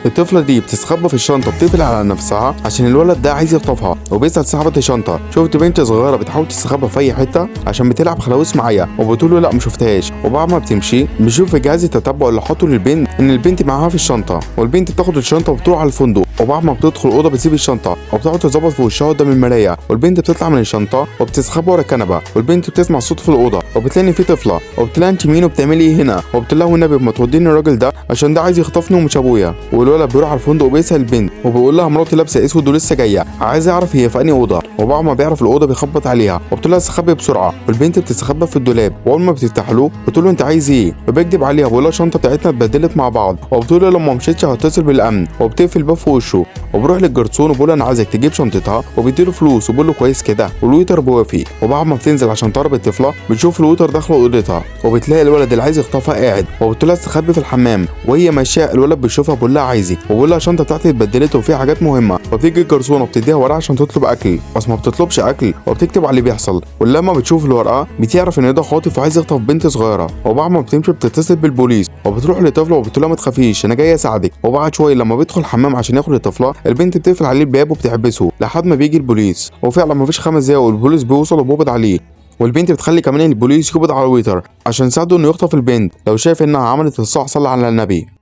الطفله دي بتستخبى في الشنطه، بتقفل على نفسها عشان الولد ده عايز يخطفها، وبيسال صاحبه الشنطه شفت بنت صغيره بتحاول تستخبى في اي حته عشان بتلعب خلاويص معايا، وبتقول له لا ما شفتهاش. وبعد ما بتمشي بيشوف في جهاز التتبع اللي حاطه للبنت ان البنت معاها في الشنطه، والبنت بتاخد الشنطه وبتروح على الفندق. وبعد ما بتدخل الاوضه بتسيب الشنطه وبتقعد تظبط في وشها قدام المرايه، والبنت بتطلع من الشنطه وبتستخبى ورا الكنبه، والبنت بتسمع صوت في الاوضه وبتلاقي ان في طفله، وبتلاقي انت مين وبتعملي ايه هنا، وبتقول لها والنبي ما توديني الراجل ده عشان ده عايز يخطفني ومش ابويا. والولد بيروح على الفندق وبيسال البنت وبيقول لها مراتي لابسه اسود ولسه جايه، عايز يعرف هي في انهي اوضه. وبعد ما بيعرف الاوضه بيخبط عليها وبتقول لها استخبي بسرعه، والبنت بتستخبى في الدولاب، واول ما بتفتح له بتقول له انت عايز ايه، وبيكدب عليها وبيقول لها الشنطه بتاعتنا اتبدلت مع بعض، وبتقول له لما مشيتش هتصل بالامن، وبتقفل الباب في وشه. وبروح للجرسون وبقول انا عايزك تجيب شنطتها، وبيديله فلوس وبقول له كويس كده، والويتر بيوافق. وبعد ما بتنزل عشان تقرب الطفله بتشوف الويتر داخله اوضتها، وبتلاقي الولد اللي عايز يخطفها قاعد، وبتقول لها استخبي في الحمام. وهي ماشيه الولد بيشوفها بيقول لها عايزك، وبيقول لها الشنطه بتاعتي اتبدلت وفيها حاجات مهمه. وبتيجي الجرسونه وبتديها ورقه عشان تطلب اكل، بس ما بتطلبش اكل وبتكتب على اللي بيحصل. ولما بتشوف الورقه بتعرف ان ده خاطف وعايز يخطف بنت صغيره. وبعد ما بتمشي بتتصل بالبوليس، وبتروح للطفله وبتقول لها ما تخافيش انا جاي اساعدك. وبعد شويه لما بيدخل الحمام عشان ياخد الطفله البنت بتقفل عليه الباب وبتحبسه لحد ما بيجي البوليس. وفعلا ما فيش 5 دقايق والبوليس بيوصل وبيقبض عليه، والبنت بتخلي كمان البوليس يقبض على الويتر عشان يساعده انه يخطف البنت. لو شايف انها عملت الصح صلى على النبي.